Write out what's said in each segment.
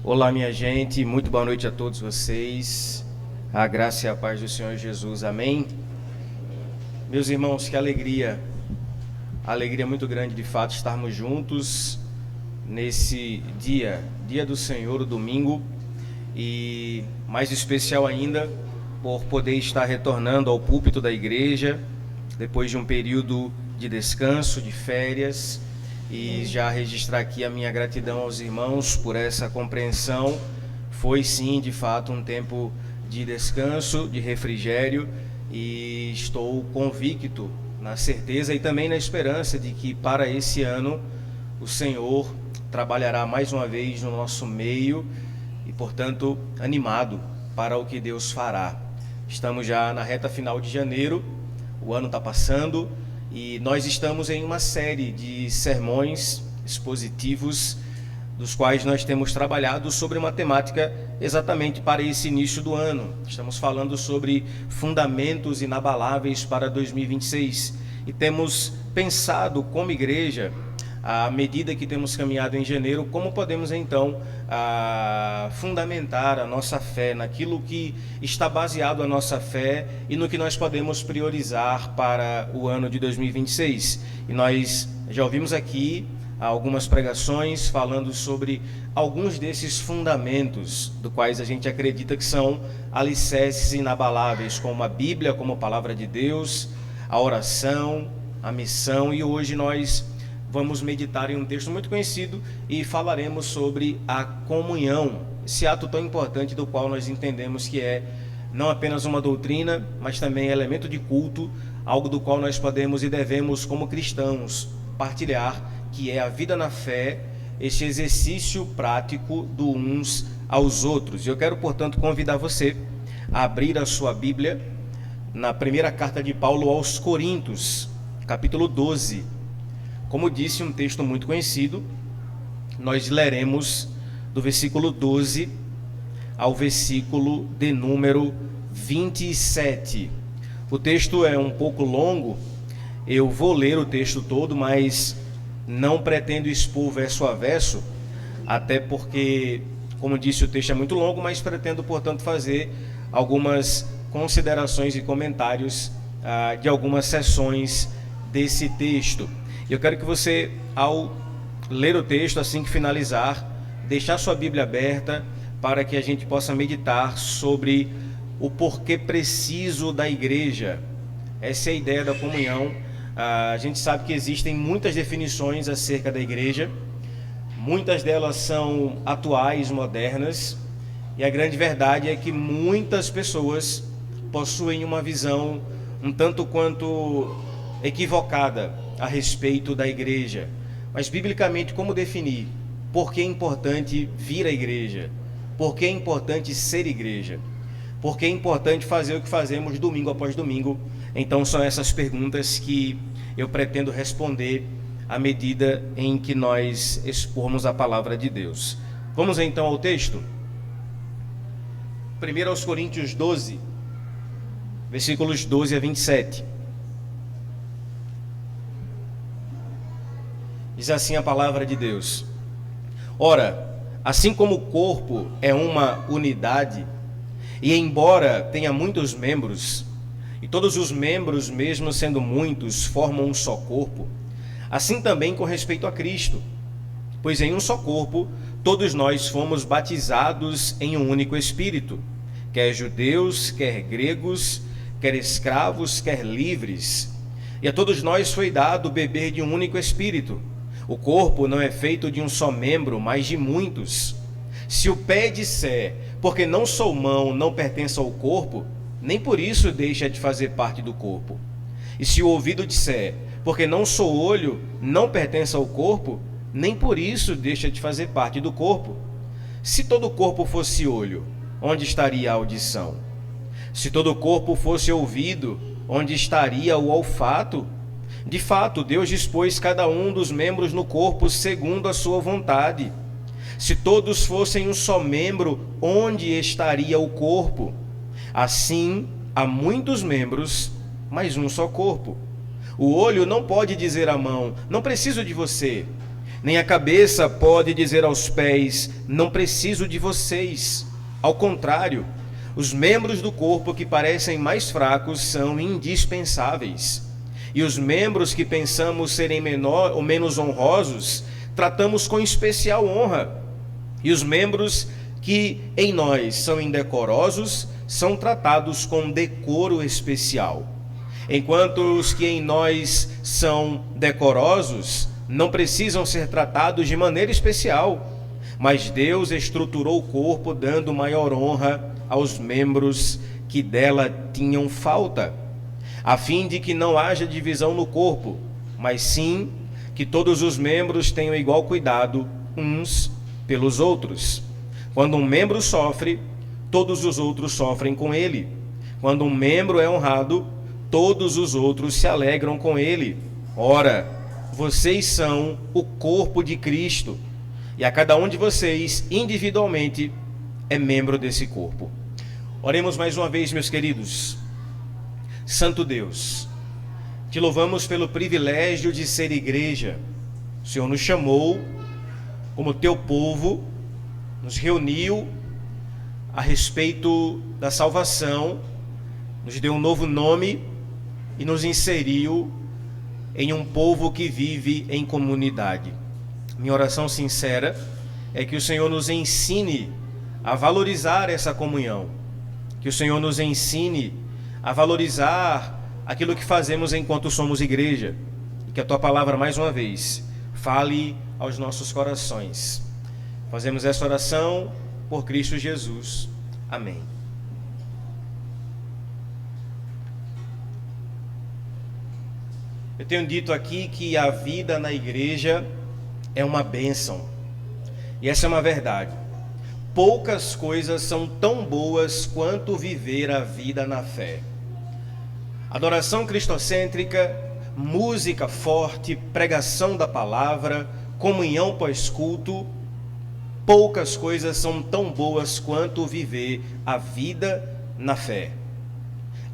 Olá, minha gente, muito boa noite a todos vocês. A graça e a paz do Senhor Jesus, amém. Meus irmãos, que alegria muito grande de fato estarmos juntos nesse dia do Senhor, o domingo, e mais especial ainda por poder estar retornando ao púlpito da igreja depois de um período de descanso, de férias, e já registrar aqui a minha gratidão aos irmãos por essa compreensão. Foi sim, de fato, um tempo de descanso, de refrigério, e estou convicto, na certeza e também na esperança de que para esse ano o Senhor trabalhará mais uma vez no nosso meio e, portanto, animado para o que Deus fará. Estamos já na reta final de janeiro, o ano está passando, e nós estamos em uma série de sermões expositivos, dos quais nós temos trabalhado sobre uma temática exatamente para esse início do ano. Estamos falando sobre fundamentos inabaláveis para 2026 e temos pensado como igreja, à medida que temos caminhado em janeiro, como podemos então fundamentar a nossa fé naquilo que está baseado a nossa fé e no que nós podemos priorizar para o ano de 2026. E nós já ouvimos aqui algumas pregações falando sobre alguns desses fundamentos, do quais a gente acredita que são alicerces inabaláveis, como a Bíblia, como a Palavra de Deus, a oração, a missão, e hoje nós vamos meditar em um texto muito conhecido e falaremos sobre a comunhão, esse ato tão importante do qual nós entendemos que é não apenas uma doutrina, mas também elemento de culto, algo do qual nós podemos e devemos, como cristãos, partilhar, que é a vida na fé, este exercício prático do uns aos outros. Eu quero, portanto, convidar você a abrir a sua Bíblia na primeira carta de Paulo aos Coríntios, capítulo 12. Como disse, um texto muito conhecido. Nós leremos do versículo 12 ao versículo de número 27. O texto é um pouco longo, eu vou ler o texto todo, mas não pretendo expor verso a verso, até porque, como disse, o texto é muito longo, mas pretendo, portanto, fazer algumas considerações e comentários de algumas seções desse texto. Eu quero que você, ao ler o texto, assim que finalizar, deixar sua Bíblia aberta para que a gente possa meditar sobre o porquê preciso da igreja. Essa é a ideia da comunhão. A gente sabe que existem muitas definições acerca da igreja, muitas delas são atuais, modernas, e a grande verdade é que muitas pessoas possuem uma visão um tanto quanto equivocada a respeito da igreja. Mas biblicamente, como definir? Por que é importante vir à igreja? Por que é importante ser igreja? Por que é importante fazer o que fazemos domingo após domingo? Então são essas perguntas que eu pretendo responder à medida em que nós expormos a palavra de Deus. Vamos então ao texto? 1 aos Coríntios 12, versículos 12 a 27. Diz assim a palavra de Deus: Ora, assim como o corpo é uma unidade, e embora tenha muitos membros, e todos os membros, mesmo sendo muitos, formam um só corpo, assim também com respeito a Cristo. Pois em um só corpo, todos nós fomos batizados em um único Espírito, quer judeus, quer gregos, quer escravos, quer livres. E a todos nós foi dado beber de um único Espírito. O corpo não é feito de um só membro, mas de muitos. Se o pé disser, porque não sou mão, não pertence ao corpo, nem por isso deixa de fazer parte do corpo. E se o ouvido disser, porque não sou olho, não pertence ao corpo, nem por isso deixa de fazer parte do corpo. Se todo o corpo fosse olho, onde estaria a audição? Se todo o corpo fosse ouvido, onde estaria o olfato? De fato, Deus dispôs cada um dos membros no corpo segundo a sua vontade. Se todos fossem um só membro, onde estaria o corpo? Assim, há muitos membros, mas um só corpo. O olho não pode dizer à mão, não preciso de você. Nem a cabeça pode dizer aos pés: não preciso de vocês. Ao contrário, os membros do corpo que parecem mais fracos são indispensáveis. E os membros que pensamos serem menor ou menos honrosos, tratamos com especial honra. E os membros que em nós são indecorosos, são tratados com decoro especial. Enquanto os que em nós são decorosos, não precisam ser tratados de maneira especial. Mas Deus estruturou o corpo, dando maior honra aos membros que dela tinham falta, a fim de que não haja divisão no corpo, mas sim que todos os membros tenham igual cuidado uns pelos outros. Quando um membro sofre, todos os outros sofrem com ele. Quando um membro é honrado, todos os outros se alegram com ele. Ora, vocês são o corpo de Cristo, e a cada um de vocês, individualmente, é membro desse corpo. Oremos mais uma vez, meus queridos. Santo Deus, te louvamos pelo privilégio de ser igreja. O Senhor nos chamou como teu povo, nos reuniu a respeito da salvação, nos deu um novo nome e nos inseriu em um povo que vive em comunidade. Minha oração sincera é que o Senhor nos ensine a valorizar essa comunhão, que o Senhor nos ensine a valorizar aquilo que fazemos enquanto somos igreja, e que a tua palavra, mais uma vez, fale aos nossos corações. Fazemos essa oração por Cristo Jesus. Amém. Eu tenho dito aqui que a vida na igreja é uma bênção. E essa é uma verdade. Poucas coisas são tão boas quanto viver a vida na fé. Adoração cristocêntrica, música forte, pregação da palavra, comunhão pós-culto. Poucas coisas são tão boas quanto viver a vida na fé.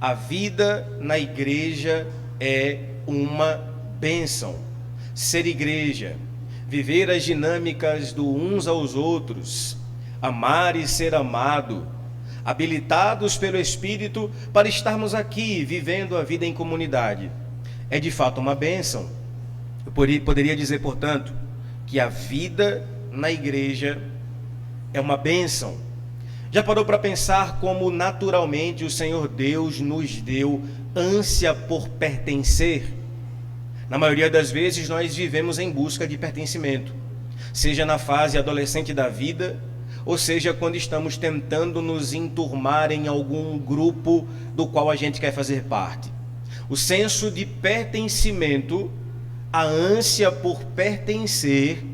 A vida na igreja é uma bênção. Ser igreja, viver as dinâmicas do uns aos outros, amar e ser amado, habilitados pelo Espírito para estarmos aqui vivendo a vida em comunidade, é de fato uma bênção. Eu poderia dizer, portanto, que a vida na igreja é uma bênção. Já parou para pensar como naturalmente o Senhor Deus nos deu ânsia por pertencer? Na maioria das vezes nós vivemos em busca de pertencimento, seja na fase adolescente da vida, ou seja quando estamos tentando nos enturmar em algum grupo do qual a gente quer fazer parte. O senso de pertencimento, a ânsia por pertencer,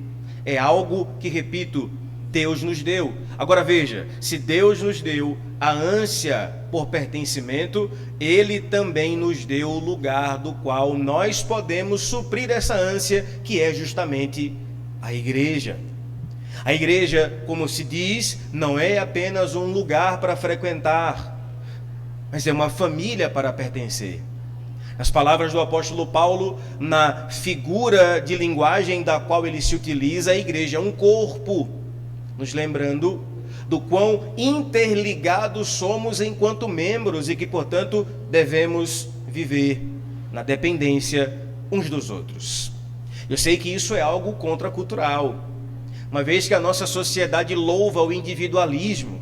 é algo que, repito, Deus nos deu. Agora veja, se Deus nos deu a ânsia por pertencimento, Ele também nos deu o lugar do qual nós podemos suprir essa ânsia, que é justamente a igreja. A igreja, como se diz, não é apenas um lugar para frequentar, mas é uma família para pertencer. As palavras do apóstolo Paulo, na figura de linguagem da qual ele se utiliza, a igreja é um corpo, nos lembrando do quão interligados somos enquanto membros e que, portanto, devemos viver na dependência uns dos outros. Eu sei que isso é algo contracultural, uma vez que a nossa sociedade louva o individualismo,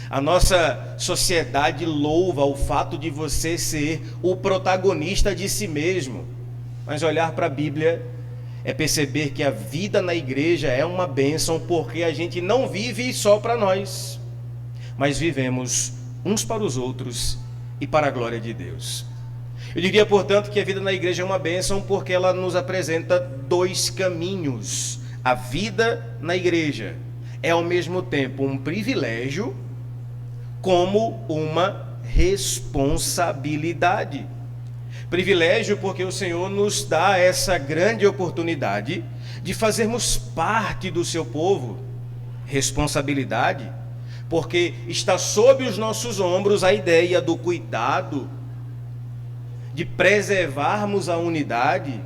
a nossa sociedade louva o fato de você ser o protagonista de si mesmo. Mas olhar para a Bíblia é perceber que a vida na igreja é uma bênção, porque a gente não vive só para nós, mas vivemos uns para os outros e para a glória de Deus. Eu diria, portanto, que a vida na igreja é uma bênção porque ela nos apresenta dois caminhos. A vida na igreja é ao mesmo tempo um privilégio como uma responsabilidade. Privilégio porque o Senhor nos dá essa grande oportunidade de fazermos parte do seu povo. Responsabilidade porque está sob os nossos ombros a ideia do cuidado, de preservarmos a unidade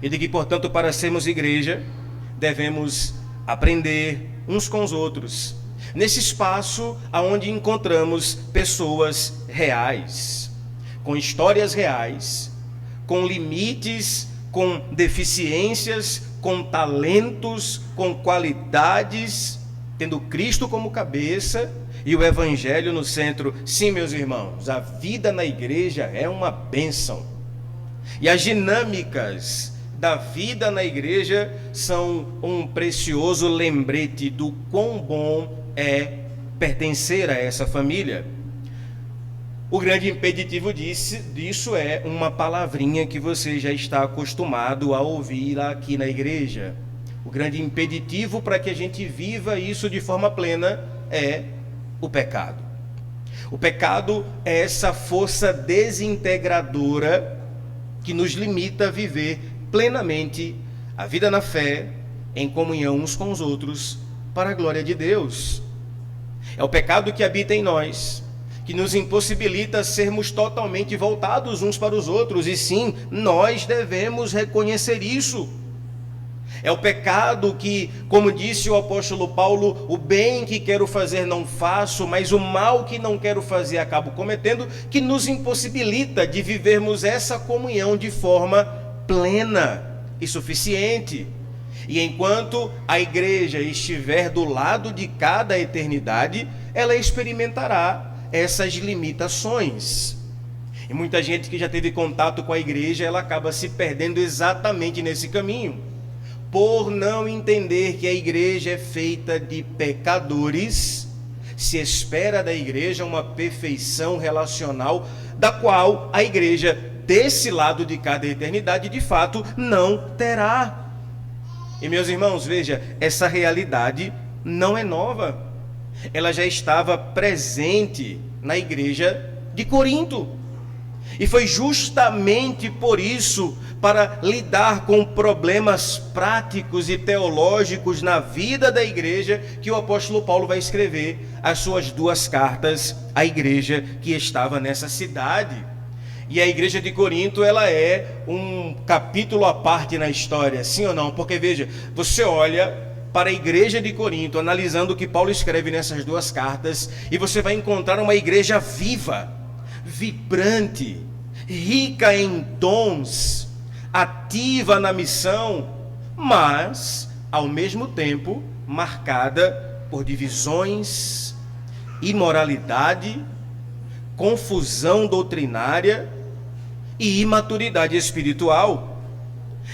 e de que, portanto, para sermos igreja, devemos aprender uns com os outros, nesse espaço onde encontramos pessoas reais, com histórias reais, com limites, com deficiências, com talentos, com qualidades, tendo Cristo como cabeça e o Evangelho no centro. Sim, meus irmãos, a vida na igreja é uma bênção. E as dinâmicas da vida na igreja são um precioso lembrete do quão bom é pertencer a essa família. O grande impeditivo disso é uma palavrinha que você já está acostumado a ouvir aqui na igreja. O grande impeditivo para que a gente viva isso de forma plena é o pecado. O pecado é essa força desintegradora que nos limita a viver plenamente a vida na fé, em comunhão uns com os outros, para a glória de Deus. É o pecado que habita em nós, que nos impossibilita sermos totalmente voltados uns para os outros, e sim, nós devemos reconhecer isso. É o pecado que, como disse o apóstolo Paulo, o bem que quero fazer não faço, mas o mal que não quero fazer acabo cometendo, que nos impossibilita de vivermos essa comunhão de forma plena e suficiente. E enquanto a igreja estiver do lado de cada eternidade, ela experimentará essas limitações. E muita gente que já teve contato com a igreja, ela acaba se perdendo exatamente nesse caminho, por não entender que a igreja é feita de pecadores. Se espera da igreja uma perfeição relacional, da qual a igreja, desse lado de cada eternidade, de fato, não terá. E meus irmãos, veja, essa realidade não é nova. Ela já estava presente na igreja de Corinto. E foi justamente por isso, para lidar com problemas práticos e teológicos na vida da igreja, que o apóstolo Paulo vai escrever as suas 2 cartas à igreja que estava nessa cidade. E a igreja de Corinto, ela é um capítulo à parte na história, sim ou não? Porque veja, você olha para a igreja de Corinto, analisando o que Paulo escreve nessas 2 cartas, e você vai encontrar uma igreja viva, vibrante, rica em dons, ativa na missão, mas, ao mesmo tempo, marcada por divisões, imoralidade, confusão doutrinária e imaturidade espiritual.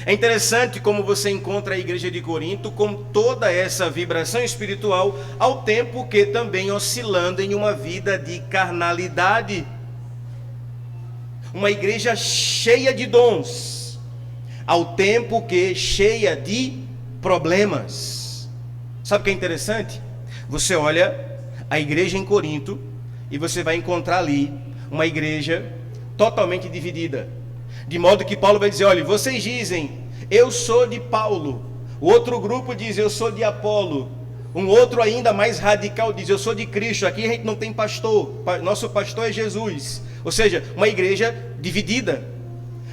É interessante como você encontra a igreja de Corinto com toda essa vibração espiritual, ao tempo que também oscilando em uma vida de carnalidade. Uma igreja cheia de dons, ao tempo que cheia de problemas. Sabe o que é interessante? Você olha a igreja em Corinto e você vai encontrar ali uma igreja totalmente dividida. De modo que Paulo vai dizer, olha, vocês dizem, eu sou de Paulo. O outro grupo diz, eu sou de Apolo. Um outro ainda mais radical diz, eu sou de Cristo. Aqui a gente não tem pastor, nosso pastor é Jesus. Ou seja, uma igreja dividida.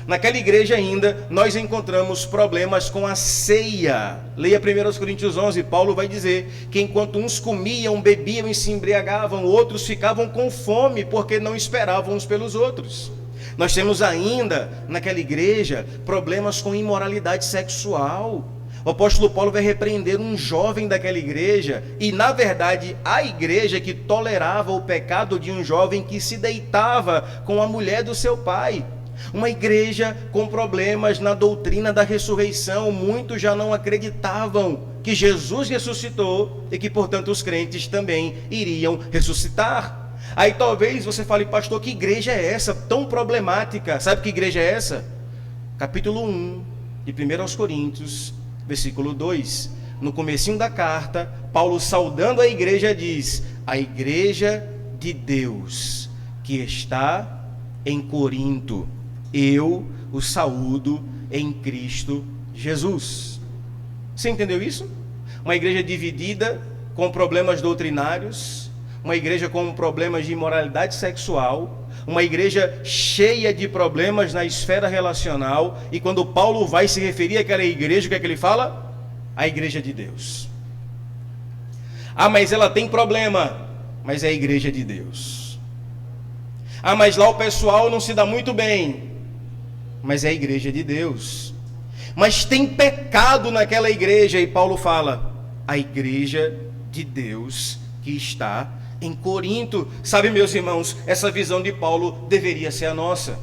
Naquela igreja ainda, nós encontramos problemas com a ceia. Leia 1 Coríntios 11, Paulo vai dizer que enquanto uns comiam, bebiam e se embriagavam, outros ficavam com fome, porque não esperavam uns pelos outros. Nós temos ainda, naquela igreja, problemas com imoralidade sexual. O apóstolo Paulo vai repreender um jovem daquela igreja, e na verdade a igreja que tolerava o pecado de um jovem que se deitava com a mulher do seu pai. Uma igreja com problemas na doutrina da ressurreição. Muitos já não acreditavam que Jesus ressuscitou e que, portanto, os crentes também iriam ressuscitar. Aí talvez você fale, pastor, que igreja é essa tão problemática? Sabe que igreja é essa? Capítulo 1 de 1 Coríntios, versículo 2. No comecinho da carta, Paulo, saudando a igreja, diz: a igreja de Deus que está em Corinto, eu o saúdo em Cristo Jesus. Você entendeu isso? Uma igreja dividida, com problemas doutrinários, uma igreja com problemas de imoralidade sexual, uma igreja cheia de problemas na esfera relacional. E quando Paulo vai se referir àquela igreja, o que é que ele fala? a igreja de Deus. Ah, mas ela tem problema, mas é a igreja de Deus. Ah, mas lá o pessoal não se dá muito bem, mas é a igreja de Deus. Mas tem pecado naquela igreja, e Paulo fala, a igreja de Deus que está em Corinto. Sabe, meus irmãos, essa visão de Paulo deveria ser a nossa.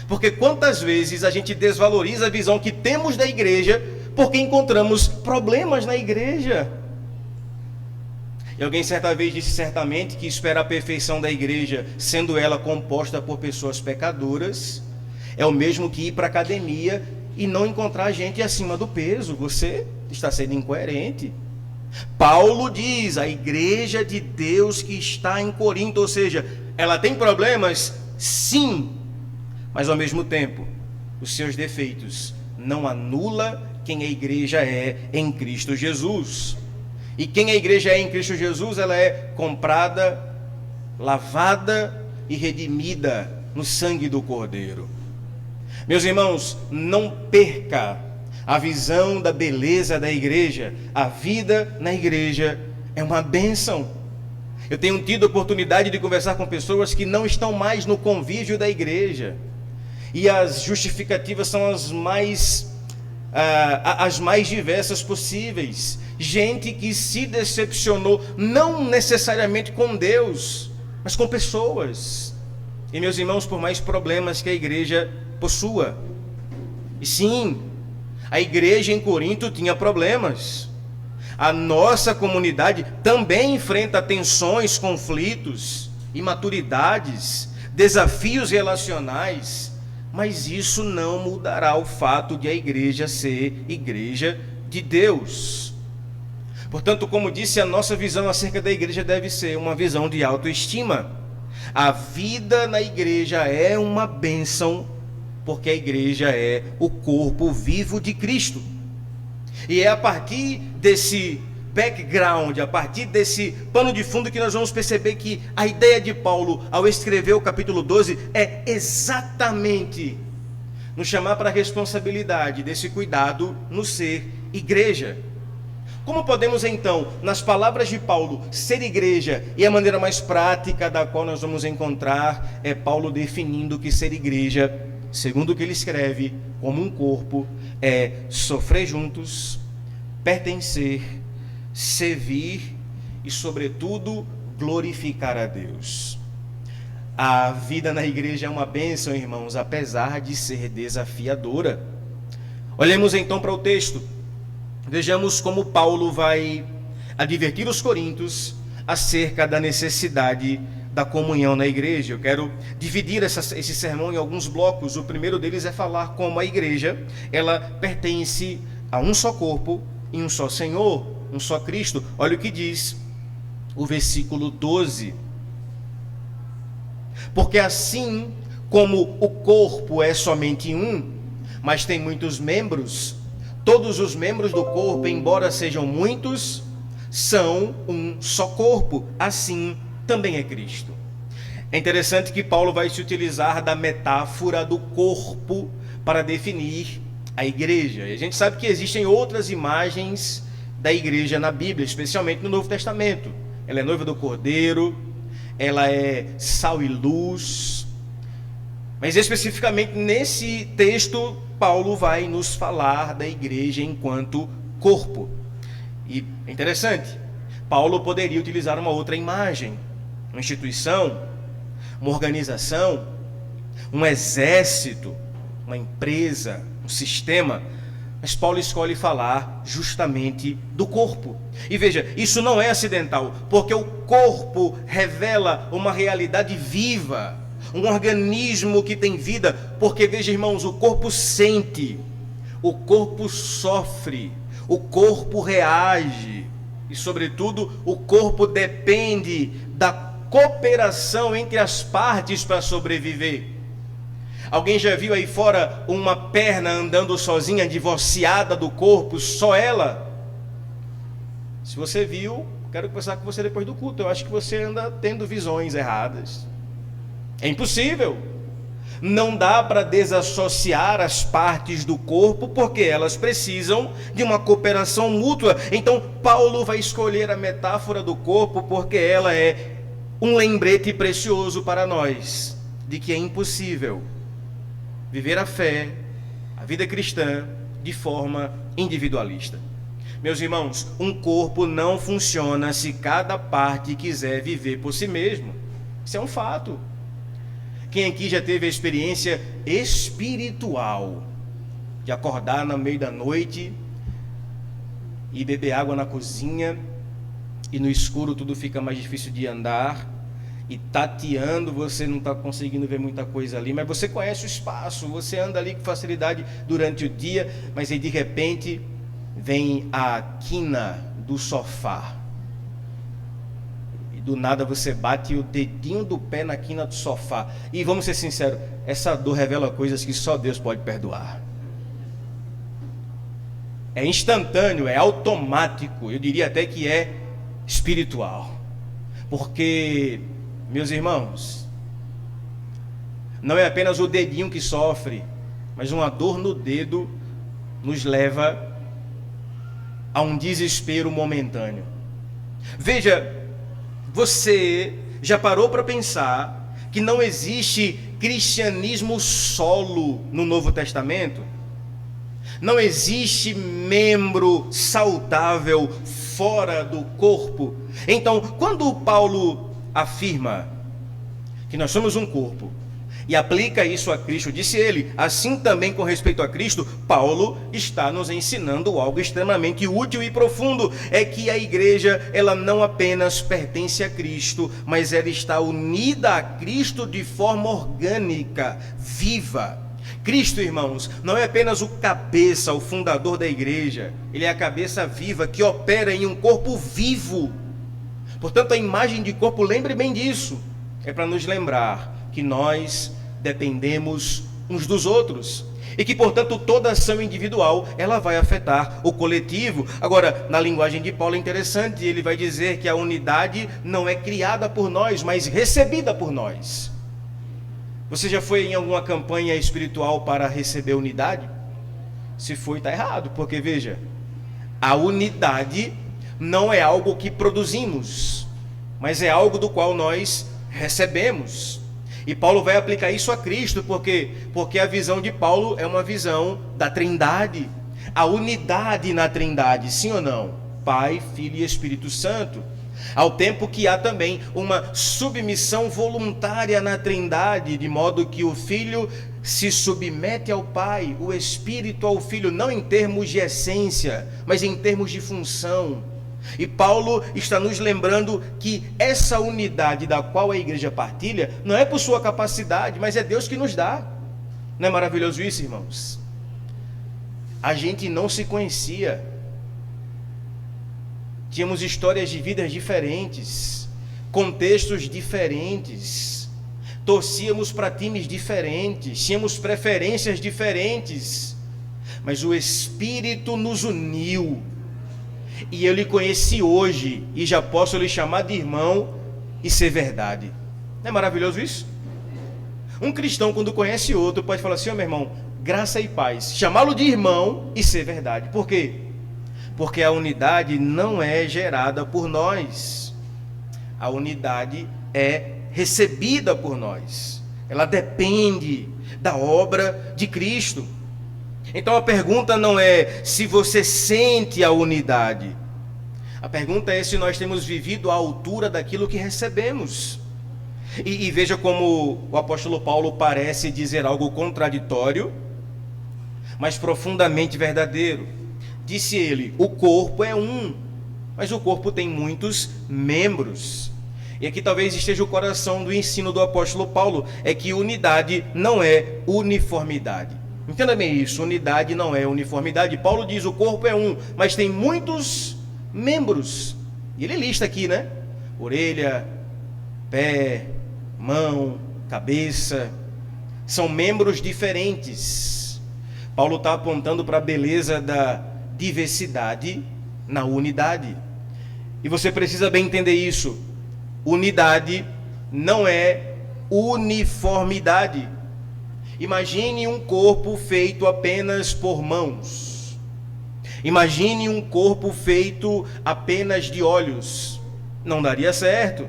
Porque quantas vezes a gente desvaloriza a visão que temos da igreja porque encontramos problemas na igreja. E alguém certa vez disse certamente que espera a perfeição da igreja, sendo ela composta por pessoas pecadoras, é o mesmo que ir para a academia e não encontrar gente acima do peso. Você está sendo incoerente. Paulo diz, a igreja de Deus que está em Corinto, ou seja, ela tem problemas? Sim, mas ao mesmo tempo, os seus defeitos não anula quem a igreja é em Cristo Jesus. E quem a igreja é em Cristo Jesus, ela é comprada, lavada e redimida no sangue do Cordeiro. Meus irmãos, não perca a visão da beleza da igreja. A vida na igreja é uma bênção. Eu tenho tido a oportunidade de conversar com pessoas que não estão mais no convívio da igreja. E as justificativas são as mais diversas possíveis. Gente que se decepcionou, não necessariamente com Deus, mas com pessoas. E meus irmãos, por mais problemas que a igreja possua, e sim, a igreja em Corinto tinha problemas. A nossa comunidade também enfrenta tensões, conflitos, imaturidades, desafios relacionais, mas isso não mudará o fato de a igreja ser igreja de Deus. Portanto, como disse, a nossa visão acerca da igreja deve ser uma visão de autoestima. A vida na igreja é uma bênção, porque a igreja é o corpo vivo de Cristo. E é a partir desse background, a partir desse pano de fundo, que nós vamos perceber que a ideia de Paulo, ao escrever o capítulo 12, é exatamente nos chamar para a responsabilidade desse cuidado no ser igreja. Como podemos então, nas palavras de Paulo, ser igreja? E a maneira mais prática da qual nós vamos encontrar é Paulo definindo que ser igreja, segundo o que ele escreve, como um corpo, é sofrer juntos, pertencer, servir e, sobretudo, glorificar a Deus. A vida na igreja é uma bênção, irmãos, apesar de ser desafiadora. Olhemos então para o texto. Vejamos como Paulo vai advertir os coríntios acerca da necessidade da comunhão na igreja. Eu quero dividir esse sermão em alguns blocos. O primeiro deles é falar como a igreja, ela pertence a um só corpo e um só Senhor, um só Cristo. Olha o que diz o versículo 12. Porque assim como o corpo é somente um, mas tem muitos membros, todos os membros do corpo, embora sejam muitos, são um só corpo. Assim também é Cristo. É interessante que Paulo vai se utilizar da metáfora do corpo para definir a igreja. E a gente sabe que existem outras imagens da igreja na Bíblia, especialmente no Novo Testamento. Ela é noiva do Cordeiro, ela é sal e luz. Mas especificamente nesse texto, Paulo vai nos falar da igreja enquanto corpo. E é interessante, Paulo poderia utilizar uma outra imagem, uma instituição, uma organização, um exército, uma empresa, um sistema, mas Paulo escolhe falar justamente do corpo. E veja, isso não é acidental, porque o corpo revela uma realidade viva, um organismo que tem vida, porque veja, irmãos, o corpo sente, o corpo sofre, o corpo reage e, sobretudo, o corpo depende da cooperação entre as partes para sobreviver. Alguém já viu aí fora uma perna andando sozinha, divorciada do corpo, só ela? Se você viu, quero conversar com você depois do culto. Eu acho que você anda tendo visões erradas. É impossível. Não dá para desassociar as partes do corpo, porque elas precisam de uma cooperação mútua. Então, Paulo vai escolher a metáfora do corpo porque ela é um lembrete precioso para nós de que é impossível viver a fé, a vida cristã, de forma individualista. Meus irmãos, um corpo não funciona se cada parte quiser viver por si mesmo. Isso é um fato. Quem aqui já teve a experiência espiritual de acordar no meio da noite e beber água na cozinha, e no escuro tudo fica mais difícil de andar, e tateando você não está conseguindo ver muita coisa ali, mas você conhece o espaço, você anda ali com facilidade durante o dia, mas aí de repente vem a quina do sofá, e do nada você bate o dedinho do pé na quina do sofá, e vamos ser sinceros, essa dor revela coisas que só Deus pode perdoar. É instantâneo, é automático, eu diria até que é espiritual, porque, meus irmãos, não é apenas o dedinho que sofre, mas uma dor no dedo nos leva a um desespero momentâneo. Veja, você já parou para pensar que não existe cristianismo solo no Novo Testamento? Não existe membro saudável fora do corpo. Então, quando Paulo afirma que nós somos um corpo e aplica isso a Cristo, disse ele, assim também com respeito a Cristo, Paulo está nos ensinando algo extremamente útil e profundo, é que a igreja, ela não apenas pertence a Cristo, mas ela está unida a Cristo de forma orgânica, viva. Cristo, irmãos, não é apenas o cabeça, o fundador da igreja, ele é a cabeça viva que opera em um corpo vivo. Portanto, a imagem de corpo, lembre bem disso, é para nos lembrar que nós dependemos uns dos outros e que, portanto, toda ação individual ela vai afetar o coletivo. Agora, na linguagem de Paulo é interessante, ele vai dizer que a unidade não é criada por nós, mas recebida por nós. Você já foi em alguma campanha espiritual para receber unidade? Se foi, está errado, porque veja, a unidade não é algo que produzimos, mas é algo do qual nós recebemos. E Paulo vai aplicar isso a Cristo, porque a visão de Paulo é uma visão da Trindade, a unidade na Trindade, sim ou não? Pai, Filho e Espírito Santo. Ao tempo que há também uma submissão voluntária na Trindade, de modo que o Filho se submete ao Pai, o Espírito ao Filho, não em termos de essência, mas em termos de função. E Paulo está nos lembrando que essa unidade da qual a igreja partilha não é por sua capacidade, mas é Deus que nos dá. Não é maravilhoso isso, irmãos? A gente não se conhecia, tínhamos histórias de vidas diferentes, contextos diferentes, torcíamos para times diferentes, tínhamos preferências diferentes, mas o Espírito nos uniu. E eu lhe conheci hoje e já posso lhe chamar de irmão e ser verdade. Não é maravilhoso isso? Um cristão, quando conhece outro, pode falar assim: ó, meu irmão, graça e paz, chamá-lo de irmão e ser verdade. Por quê? Porque a unidade não é gerada por nós, a unidade é recebida por nós, ela depende da obra de Cristo. Então a pergunta não é se você sente a unidade, a pergunta é se nós temos vivido à altura daquilo que recebemos. E veja como o apóstolo Paulo parece dizer algo contraditório, mas profundamente verdadeiro. Disse ele, o corpo é um, mas o corpo tem muitos membros. E aqui talvez esteja o coração do ensino do apóstolo Paulo, é que unidade não é uniformidade. Entenda bem isso, unidade não é uniformidade. Paulo diz, o corpo é um, mas tem muitos membros. E ele lista aqui, né? Orelha, pé, mão, cabeça. São membros diferentes. Paulo está apontando para a beleza da diversidade na unidade. E você precisa bem entender isso. Unidade não é uniformidade. Imagine um corpo feito apenas por mãos. Imagine um corpo feito apenas de olhos. Não daria certo.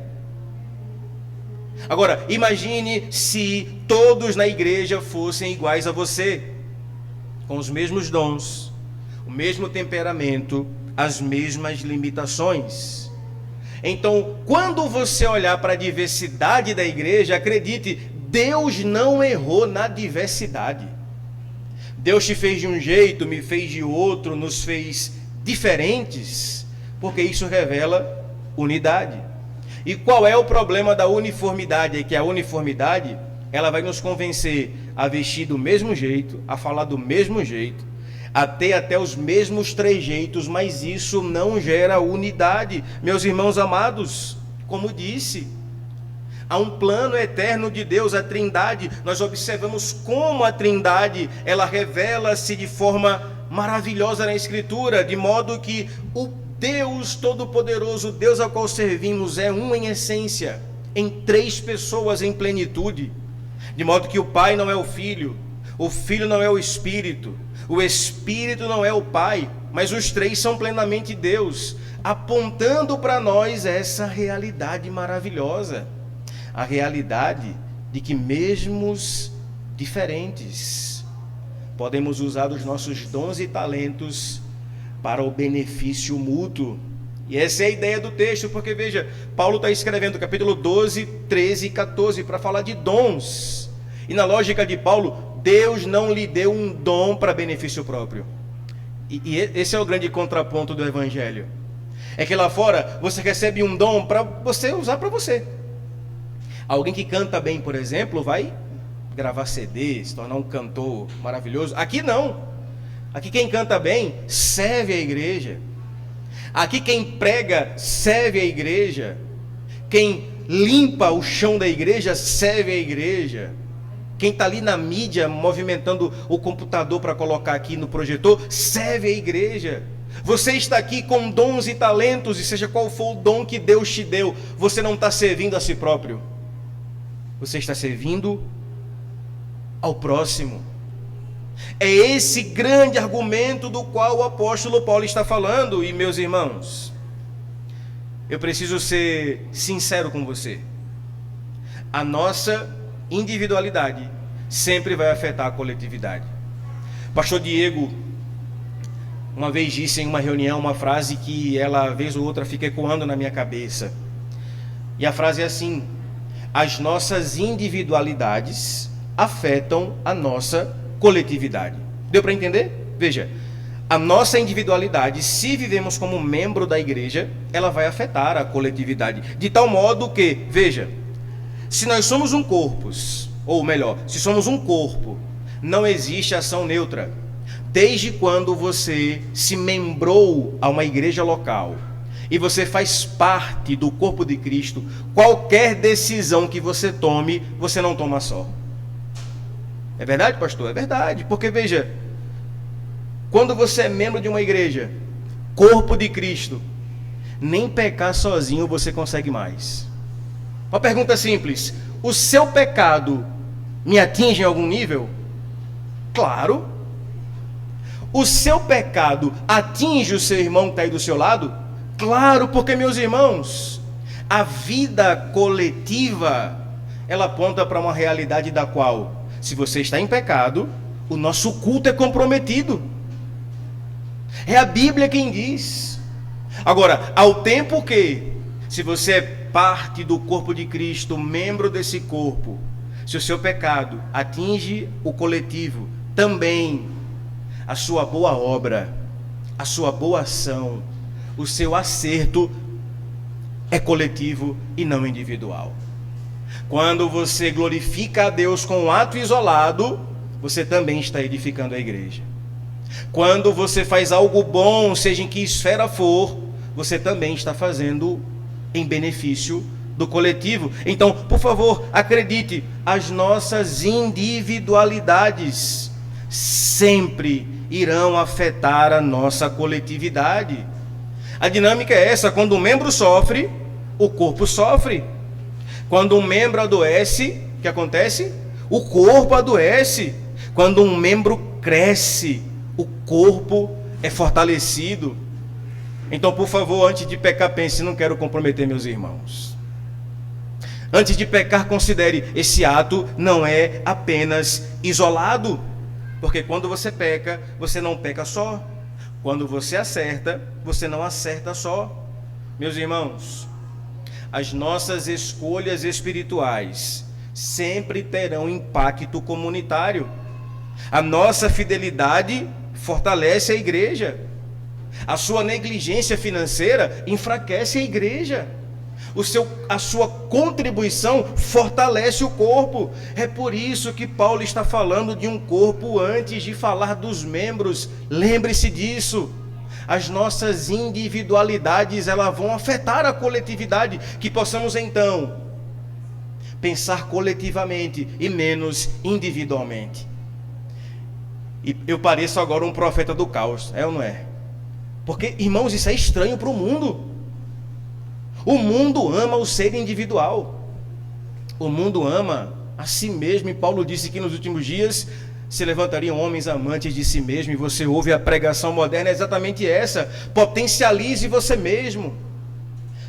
Agora, imagine se todos na igreja fossem iguais a você, com os mesmos dons, o mesmo temperamento, as mesmas limitações. Então, quando você olhar para a diversidade da igreja, acredite, Deus não errou na diversidade. Deus te fez de um jeito, me fez de outro, nos fez diferentes, porque isso revela unidade. E qual é o problema da uniformidade? É que a uniformidade, ela vai nos convencer a vestir do mesmo jeito, a falar do mesmo jeito, a ter até os mesmos trejeitos, mas isso não gera unidade. Meus irmãos amados, como disse, há um plano eterno de Deus, a Trindade. Nós observamos como a Trindade, ela revela-se de forma maravilhosa na Escritura, de modo que o Deus Todo-Poderoso, Deus ao qual servimos, é um em essência, em três pessoas em plenitude, de modo que o Pai não é o Filho não é o Espírito não é o Pai, mas os três são plenamente Deus, apontando para nós essa realidade maravilhosa, a realidade de que mesmo diferentes, podemos usar os nossos dons e talentos para o benefício mútuo. E essa é a ideia do texto, porque veja, Paulo está escrevendo capítulo 12, 13 e 14 para falar de dons. E na lógica de Paulo, Deus não lhe deu um dom para benefício próprio. E esse é o grande contraponto do Evangelho. É que lá fora você recebe um dom para você usar para você. Alguém que canta bem, por exemplo, vai gravar CD, se tornar um cantor maravilhoso. Aqui não. Aqui quem canta bem serve a igreja. Aqui quem prega serve a igreja. Quem limpa o chão da igreja serve a igreja. Quem está ali na mídia movimentando o computador para colocar aqui no projetor serve a igreja. Você está aqui com dons e talentos, e seja qual for o dom que Deus te deu, você não está servindo a si próprio. Você está servindo ao próximo. É esse grande argumento do qual o apóstolo Paulo está falando. E meus irmãos, eu preciso ser sincero com você. A nossa individualidade sempre vai afetar a coletividade. Pastor Diego uma vez disse em uma reunião uma frase que ela, vez ou outra, fica ecoando na minha cabeça. E a frase é assim: as nossas individualidades afetam a nossa coletividade. Deu para entender? Veja, a nossa individualidade, se vivemos como membro da igreja, ela vai afetar a coletividade, de tal modo que, veja, se nós somos um corpo, ou melhor, se somos um corpo, não existe ação neutra. Desde quando você se membrou a uma igreja local e você faz parte do corpo de Cristo, qualquer decisão que você tome, você não toma só. É verdade, pastor? É verdade, porque veja, quando você é membro de uma igreja, corpo de Cristo, nem pecar sozinho você consegue mais. Uma pergunta simples: o seu pecado me atinge em algum nível? Claro. O seu pecado atinge o seu irmão que está aí do seu lado? Claro, porque, meus irmãos, a vida coletiva, ela aponta para uma realidade da qual, se você está em pecado, o nosso culto é comprometido. É a Bíblia quem diz. Agora, ao tempo que, se você é parte do corpo de Cristo, membro desse corpo, se o seu pecado atinge o coletivo, também a sua boa obra, a sua boa ação, o seu acerto é coletivo e não individual. Quando você glorifica a Deus com um ato isolado, você também está edificando a igreja. Quando você faz algo bom, seja em que esfera for, você também está fazendo em benefício do coletivo. Então, por favor, acredite, as nossas individualidades sempre irão afetar a nossa coletividade. A dinâmica é essa: quando um membro sofre, o corpo sofre. Quando um membro adoece, o que acontece? O corpo adoece. Quando um membro cresce, o corpo é fortalecido. Então, por favor, antes de pecar, pense: não quero comprometer meus irmãos. Antes de pecar, considere: esse ato não é apenas isolado. Porque quando você peca, você não peca só. Quando você acerta, você não acerta só. Meus irmãos, as nossas escolhas espirituais sempre terão impacto comunitário. A nossa fidelidade fortalece a igreja. A sua negligência financeira enfraquece a igreja. A sua contribuição fortalece o corpo. É por isso que Paulo está falando de um corpo antes de falar dos membros. Lembre-se disso. As nossas individualidades, elas vão afetar a coletividade. Que possamos então pensar coletivamente e menos individualmente. E eu pareço agora um profeta do caos, é ou não é? Porque, irmãos, isso é estranho para o mundo. O mundo ama o ser individual. O mundo ama a si mesmo. E Paulo disse que nos últimos dias se levantariam homens amantes de si mesmo. E você ouve a pregação moderna, é exatamente essa: potencialize você mesmo.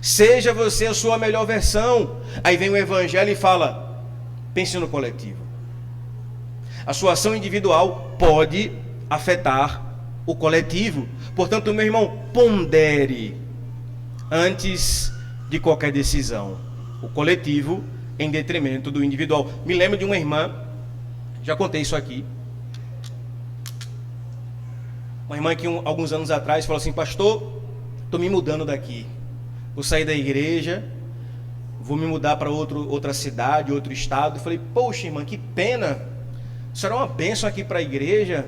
Seja você a sua melhor versão. Aí vem o evangelho e fala: pense no coletivo. A sua ação individual pode afetar o coletivo. Portanto, meu irmão, pondere antes de qualquer decisão o coletivo em detrimento do individual. Me lembro de uma irmã, já contei isso aqui, uma irmã que alguns anos atrás falou assim: pastor, estou me mudando daqui, vou sair da igreja, vou me mudar para outra cidade, outro estado. Eu falei: poxa, irmã, que pena, isso era uma bênção aqui para a igreja.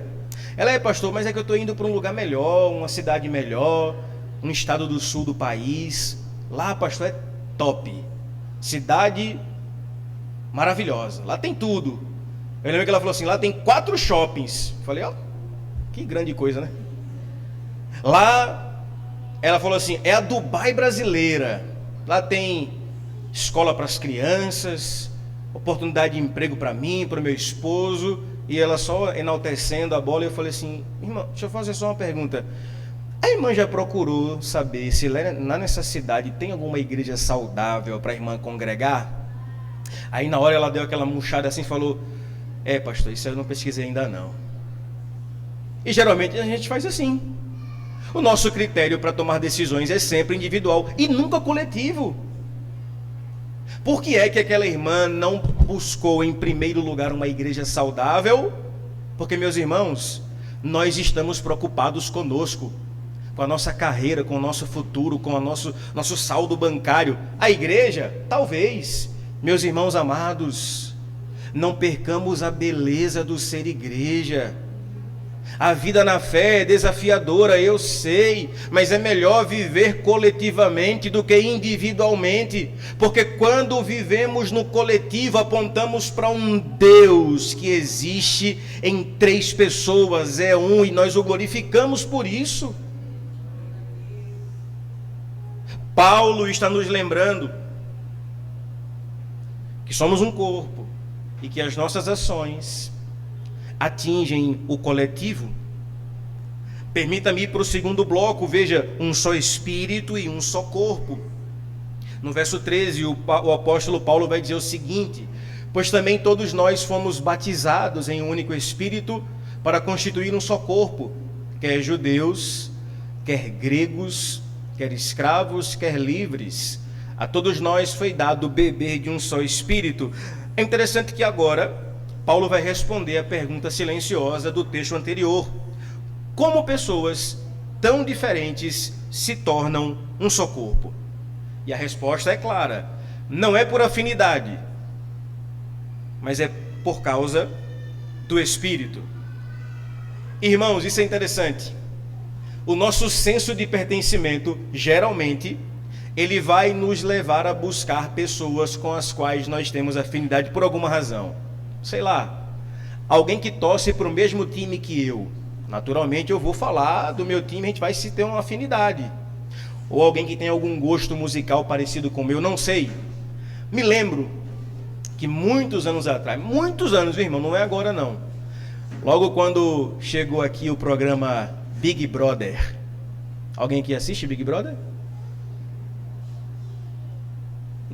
Ela: é, pastor, mas é que eu estou indo para um lugar melhor, uma cidade melhor, um estado do sul do país. Lá, pastor, é top, cidade maravilhosa, lá tem tudo. Eu lembro que ela falou assim: lá tem 4 shoppings. Eu falei: ó, que grande coisa, né? Lá, ela falou assim: é a Dubai brasileira. Lá tem escola para as crianças, oportunidade de emprego para mim, para o meu esposo. E ela só enaltecendo a bola. E eu falei assim: irmã, deixa eu fazer só uma pergunta. A irmã já procurou saber se lá nessa cidade tem alguma igreja saudável para a irmã congregar? Aí na hora ela deu aquela murchada assim e falou: é, pastor, isso eu não pesquisei ainda não. E geralmente a gente faz assim. O nosso critério para tomar decisões é sempre individual e nunca coletivo. Por que é que aquela irmã não buscou em primeiro lugar uma igreja saudável? Porque, meus irmãos, nós estamos preocupados conosco, com a nossa carreira, com o nosso futuro, com o nosso saldo bancário. A igreja, talvez. Meus irmãos amados, não percamos a beleza do ser igreja. A vida na fé é desafiadora, eu sei, mas é melhor viver coletivamente do que individualmente, porque quando vivemos no coletivo, apontamos para um Deus que existe em 3 pessoas, é um, e nós o glorificamos por isso. Paulo está nos lembrando que somos um corpo e que as nossas ações atingem o coletivo. Permita-me ir para o segundo bloco. Veja: um só espírito e um só corpo. No verso 13, o apóstolo Paulo vai dizer o seguinte: pois também todos nós fomos batizados em um único espírito para constituir um só corpo, quer judeus, quer gregos, quer escravos, quer livres. A todos nós foi dado beber de um só espírito. É interessante que agora Paulo vai responder a pergunta silenciosa do texto anterior: como pessoas tão diferentes se tornam um só corpo? E a resposta é clara: não é por afinidade, mas é por causa do Espírito. Irmãos, isso é interessante. O nosso senso de pertencimento, geralmente, ele vai nos levar a buscar pessoas com as quais nós temos afinidade por alguma razão. Sei lá, alguém que torce para o mesmo time que eu. Naturalmente eu vou falar do meu time, a gente vai se ter uma afinidade. Ou alguém que tem algum gosto musical parecido com o meu, não sei. Me lembro que muitos anos atrás, muitos anos, meu irmão, não é agora não. Logo quando chegou aqui o programa Big Brother. Alguém aqui assiste Big Brother?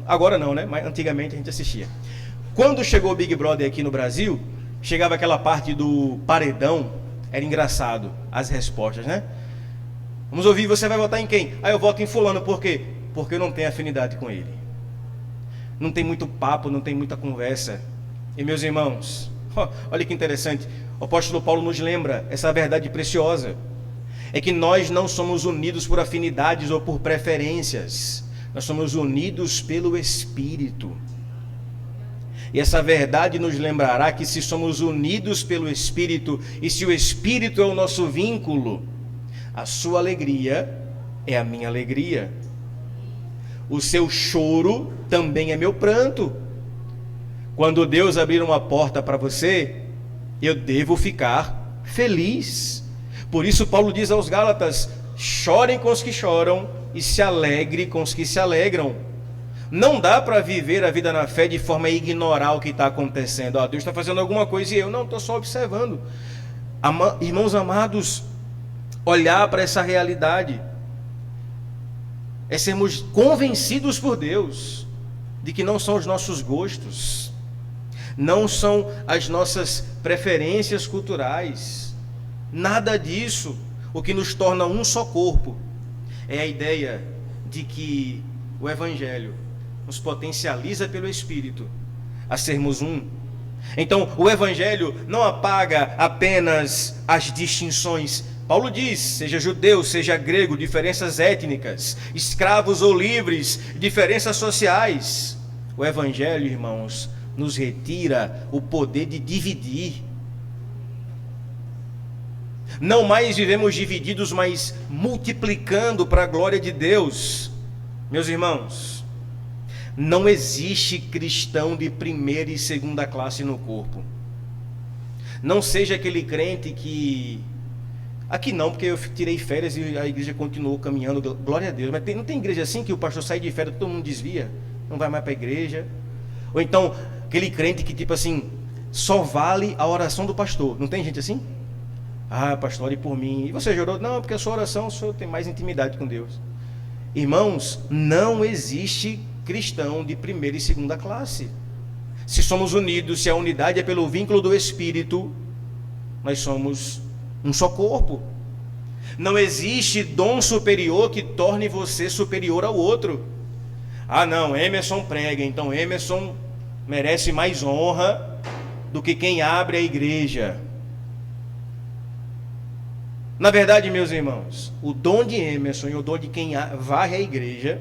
Agora não, né? Mas antigamente a gente assistia. Quando chegou o Big Brother aqui no Brasil, chegava aquela parte do paredão, era engraçado as respostas, né? Vamos ouvir, você vai votar em quem? Ah, eu voto em fulano, por quê? Porque eu não tenho afinidade com ele. Não tem muito papo, não tem muita conversa. E meus irmãos, olha que interessante, o apóstolo Paulo nos lembra essa verdade preciosa. É que nós não somos unidos por afinidades ou por preferências. Nós somos unidos pelo Espírito. E essa verdade nos lembrará que se somos unidos pelo Espírito, e se o Espírito é o nosso vínculo, a sua alegria é a minha alegria. O seu choro também é meu pranto. Quando Deus abrir uma porta para você, eu devo ficar feliz. Por isso Paulo diz aos Gálatas: chorem com os que choram e se alegre com os que se alegram. Não dá para viver a vida na fé de forma a ignorar o que está acontecendo. Deus está fazendo alguma coisa e eu não, estou só observando. Irmãos amados, olhar para essa realidade é sermos convencidos por Deus de que não são os nossos gostos, não são as nossas preferências culturais, nada disso. O que nos torna um só corpo é a ideia de que o Evangelho nos potencializa pelo Espírito a sermos um. Então, o Evangelho não apaga apenas as distinções. Paulo diz, seja judeu, seja grego, diferenças étnicas, escravos ou livres, diferenças sociais. O Evangelho, irmãos, nos retira o poder de dividir. Não mais vivemos divididos, mas multiplicando para a glória de Deus. Meus irmãos, não existe cristão de primeira e segunda classe no corpo. Não seja aquele crente que... Aqui não, porque eu tirei férias e a igreja continuou caminhando, glória a Deus. Mas não tem igreja assim que o pastor sai de férias, todo mundo desvia, não vai mais para a igreja. Ou então, aquele crente que tipo assim, só vale a oração do pastor. Não tem gente assim? Ah, pastor, ore por mim. E você orou? Não, porque a sua oração, o senhor tem mais intimidade com Deus. Irmãos, não existe cristão de primeira e segunda classe. Se somos unidos, se a unidade é pelo vínculo do Espírito, nós somos um só corpo. Não existe dom superior que torne você superior ao outro. Ah não, Emerson prega, então Emerson merece mais honra do que quem abre a igreja. Na verdade, meus irmãos, o dom de Emerson e o dom de quem varre a igreja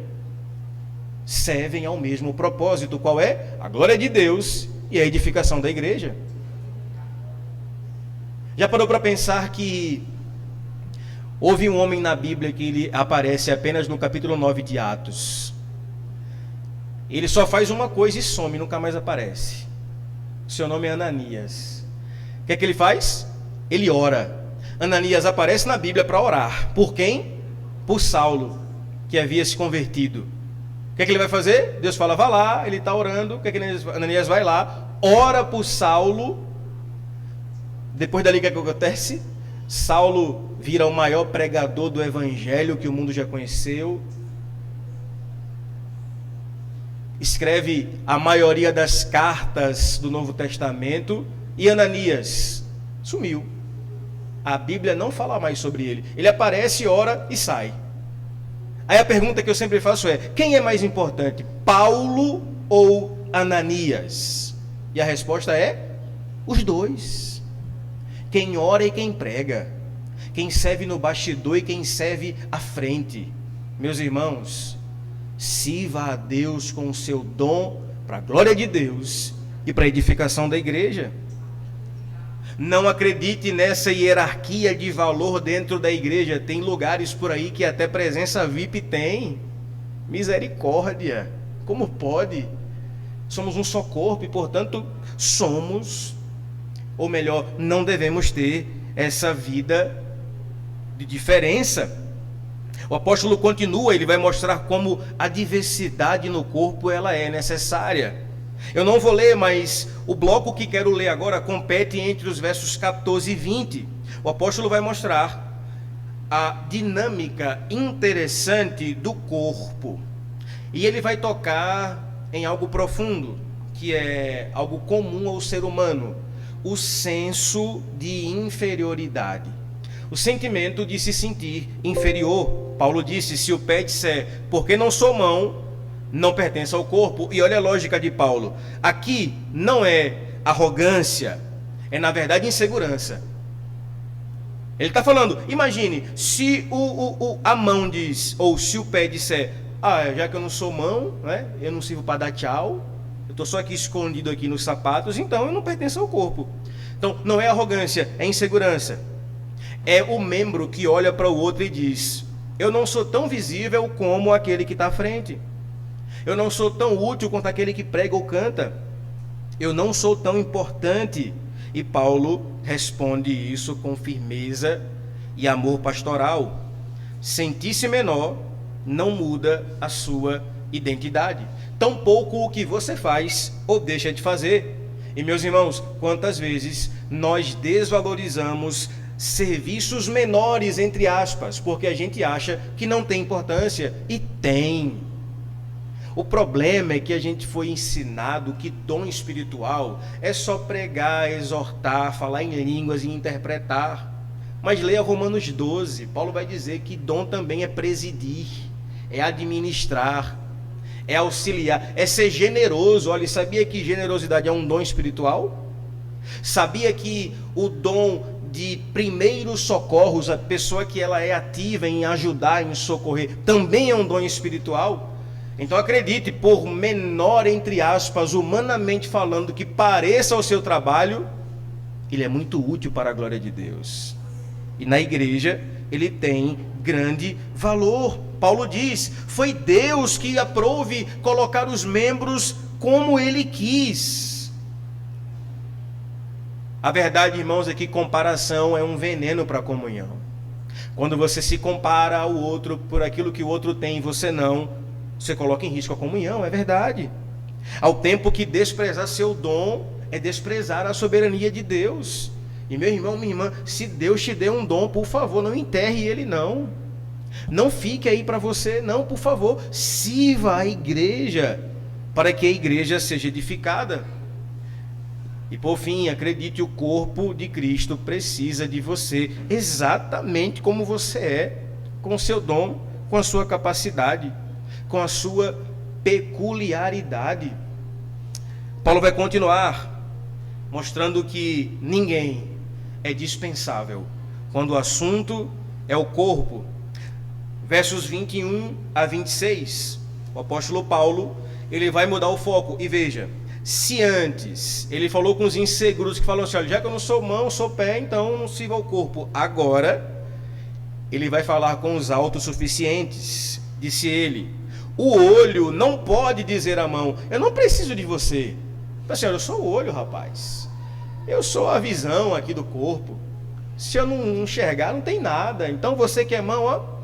servem ao mesmo propósito. Qual é? A glória de Deus e a edificação da igreja. Já parou para pensar que houve um homem na Bíblia que ele aparece apenas no capítulo 9 de Atos. Ele só faz uma coisa e some, nunca mais aparece. Seu nome é Ananias. O que é que ele faz? Ele ora. Ananias aparece na Bíblia para orar. Por quem? Por Saulo, que havia se convertido. O que é que ele vai fazer? Deus fala, vá lá, ele está orando. O que é que Ananias vai lá? Ora por Saulo. Depois dali, o que é que acontece? Saulo vira o maior pregador do Evangelho que o mundo já conheceu. Escreve a maioria das cartas do Novo Testamento. E Ananias sumiu. A Bíblia não fala mais sobre ele. Ele aparece, ora e sai. Aí a pergunta que eu sempre faço é: quem é mais importante, Paulo ou Ananias? E a resposta é: os dois. Quem ora e quem prega. Quem serve no bastidor e quem serve à frente. Meus irmãos, sirva a Deus com o seu dom para a glória de Deus e para a edificação da igreja. Não acredite nessa hierarquia de valor dentro da igreja. Tem lugares por aí que até presença VIP tem. Misericórdia. Como pode? Somos um só corpo e, portanto, somos, ou melhor, não devemos ter essa vida de diferença. O apóstolo continua, ele vai mostrar como a diversidade no corpo ela é necessária. Eu não vou ler, mas o bloco que quero ler agora compete entre os versos 14 e 20. O apóstolo vai mostrar a dinâmica interessante do corpo. E ele vai tocar em algo profundo, que é algo comum ao ser humano: o senso de inferioridade. O sentimento de se sentir inferior. Paulo disse: se o pé disser, porque não sou mão, não pertence ao corpo. E olha a lógica de Paulo. Aqui não é arrogância, é na verdade insegurança. Ele está falando, imagine, se a mão diz, ou se o pé disser, já que eu não sou mão, né, eu não sirvo para dar tchau, eu estou só aqui escondido aqui nos sapatos, então eu não pertenço ao corpo. Então não é arrogância, é insegurança. É o membro que olha para o outro e diz: eu não sou tão visível como aquele que está à frente. Eu não sou tão útil quanto aquele que prega ou canta. Eu não sou tão importante. E Paulo responde isso com firmeza e amor pastoral. Sentir-se menor não muda a sua identidade, tampouco o que você faz ou deixa de fazer. E meus irmãos, quantas vezes nós desvalorizamos serviços menores, entre aspas, porque a gente acha que não tem importância, e tem. O problema é que a gente foi ensinado que dom espiritual é só pregar, exortar, falar em línguas e interpretar. Mas leia Romanos 12, Paulo vai dizer que dom também é presidir, é administrar, é auxiliar, é ser generoso. Olha, sabia que generosidade é um dom espiritual? Sabia que o dom de primeiros socorros, a pessoa que ela é ativa em ajudar, em socorrer, também é um dom espiritual? Então acredite, por menor, entre aspas, humanamente falando, que pareça o seu trabalho, ele é muito útil para a glória de Deus. E na igreja ele tem grande valor. Paulo diz: foi Deus que aprouve colocar os membros como ele quis. A verdade, irmãos, é que comparação é um veneno para a comunhão. Quando você se compara ao outro por aquilo que o outro tem e você não, você coloca em risco a comunhão, é verdade. Ao tempo que desprezar seu dom é desprezar a soberania de Deus. E meu irmão, minha irmã, se Deus te deu um dom, por favor, não enterre ele não. Não fique aí para você, não, por favor. Sirva a igreja, para que a igreja seja edificada. E por fim, acredite, o corpo de Cristo precisa de você, exatamente como você é, com o seu dom, com a sua capacidade, com a sua peculiaridade. Paulo vai continuar mostrando que ninguém é dispensável quando o assunto é o corpo. Versos 21 a 26, o apóstolo Paulo, ele vai mudar o foco. E veja, se antes ele falou com os inseguros que falam assim: olha, já que eu não sou mão, sou pé, então não sirva ao corpo. Agora ele vai falar com os autossuficientes. Disse ele: o olho não pode dizer à mão: eu não preciso de você. Assim, olha, eu sou o olho, rapaz. Eu sou a visão aqui do corpo. Se eu não enxergar, não tem nada. Então você que é mão, ó,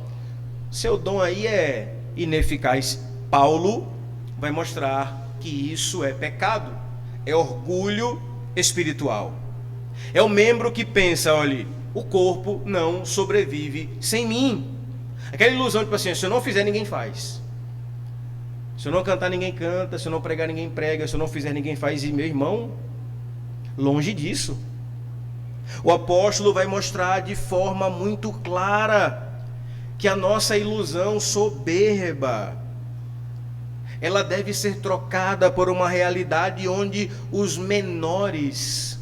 seu dom aí é ineficaz. Paulo vai mostrar que isso é pecado, é orgulho espiritual. É o membro que pensa: olha, o corpo não sobrevive sem mim. Aquela ilusão, tipo assim, se eu não fizer, ninguém faz. Se eu não cantar, ninguém canta. Se eu não pregar, ninguém prega. Se eu não fizer, ninguém faz. E meu irmão, longe disso. O apóstolo vai mostrar de forma muito clara que a nossa ilusão soberba, ela deve ser trocada por uma realidade onde os menores,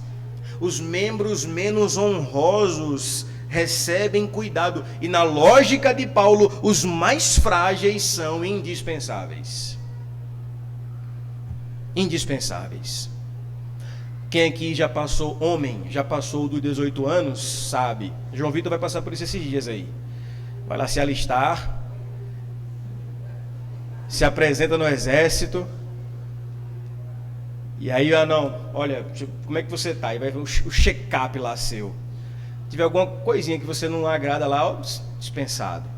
os membros menos honrosos, recebem cuidado. E na lógica de Paulo, os mais frágeis são indispensáveis. Indispensáveis. Quem aqui já passou, homem, já passou dos 18 anos, sabe. João Vitor vai passar por isso esses dias aí. Vai lá se alistar, se apresenta no exército, e aí, olha, como é que você tá? E vai ver o check-up lá seu. Se tiver alguma coisinha que você não agrada lá, ó, dispensado.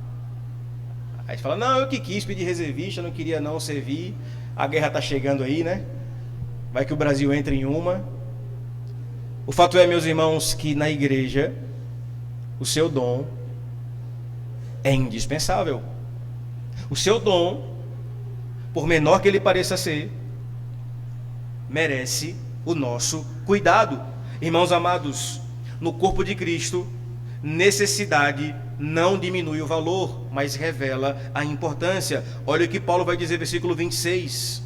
Aí você fala: não, eu que quis pedir reservista, não queria não servir, a guerra tá chegando aí, né? vai que o Brasil entra em uma. O fato é, meus irmãos, que na igreja o seu dom é indispensável. O seu dom, por menor que ele pareça ser, merece o nosso cuidado. Irmãos amados, no corpo de Cristo, necessidade não diminui o valor, mas revela a importância. Olha o que Paulo vai dizer, versículo 26.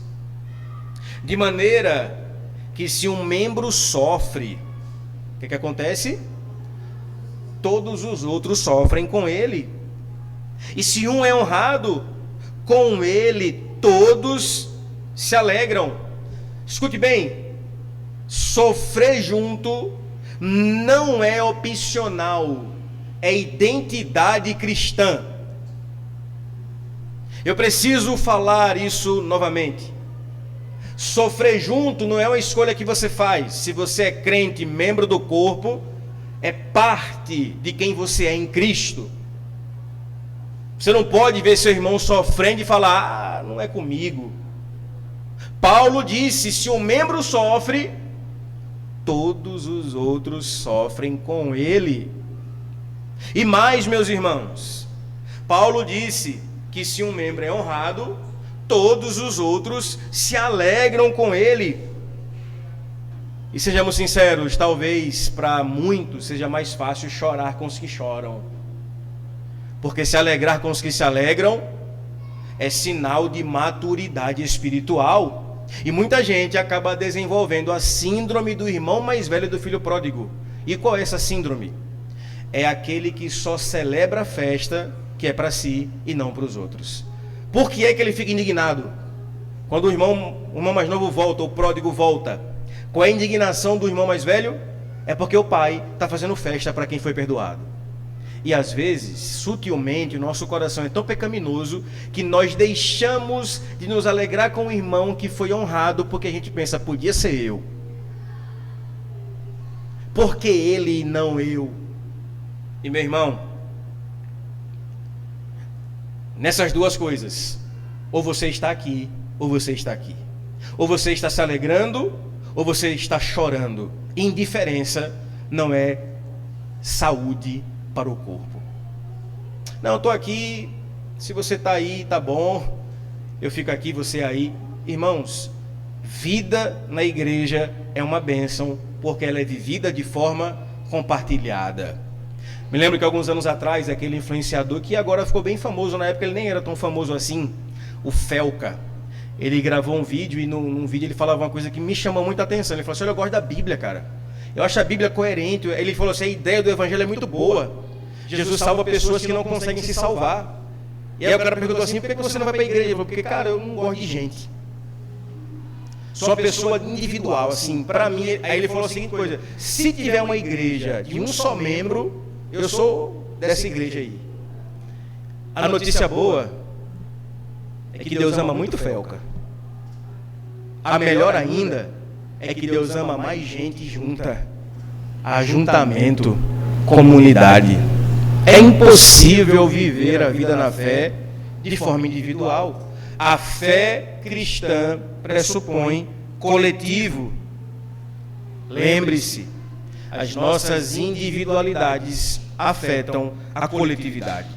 De maneira que se um membro sofre, o que acontece? Todos os outros sofrem com ele. E se um é honrado, com ele todos se alegram. Escute bem, sofrer junto não é opcional, é identidade cristã. Eu preciso falar isso novamente. Sofrer junto não é uma escolha que você faz. Se você é crente, membro do corpo, é parte de quem você é em Cristo. Você não pode ver seu irmão sofrendo e falar, não é comigo. Paulo disse, se um membro sofre, todos os outros sofrem com ele. E mais, meus irmãos, Paulo disse que se um membro é honrado, todos os outros se alegram com ele. E sejamos sinceros, talvez para muitos seja mais fácil chorar com os que choram, porque se alegrar com os que se alegram é sinal de maturidade espiritual. E muita gente acaba desenvolvendo a síndrome do irmão mais velho do filho pródigo. E qual é essa síndrome? É aquele que só celebra a festa que é para si e não para os outros. Por que é que ele fica indignado? Quando o irmão mais novo volta, o pródigo volta. Qual é a indignação do irmão mais velho? É porque o pai está fazendo festa para quem foi perdoado. E às vezes, sutilmente, o nosso coração é tão pecaminoso que nós deixamos de nos alegrar com o irmão que foi honrado, porque a gente pensa, podia ser eu. Por que ele e não eu? E meu irmão, nessas duas coisas, ou você está aqui, ou você está aqui. Ou você está se alegrando, ou você está chorando. Indiferença não é saúde para o corpo. Não, estou aqui, se você está aí, tá bom, eu fico aqui, você aí. Irmãos, vida na igreja é uma bênção, porque ela é vivida de forma compartilhada. Me lembro que alguns anos atrás, aquele influenciador que agora ficou bem famoso, na época ele nem era tão famoso assim, o Felca, ele gravou um vídeo e num vídeo ele falava uma coisa que me chamou muita atenção. Ele falou assim, olha, eu gosto da Bíblia, cara, eu acho a Bíblia coerente. Ele falou assim, a ideia do evangelho é muito boa, Jesus salva pessoas que não conseguem se salvar. E aí o cara perguntou assim, por que você não vai para a igreja? Ele falou, porque cara, eu não gosto de gente, sou uma pessoa individual, assim, para mim. Aí ele falou a seguinte coisa, se tiver uma igreja de um só membro, eu sou dessa igreja aí. A notícia boa é que Deus ama muito Felca. A melhor ainda é que Deus ama mais gente junta. Ajuntamento, comunidade. É impossível viver a vida na fé de forma individual. A fé cristã pressupõe coletivo. Lembre-se, as nossas individualidades afetam a coletividade.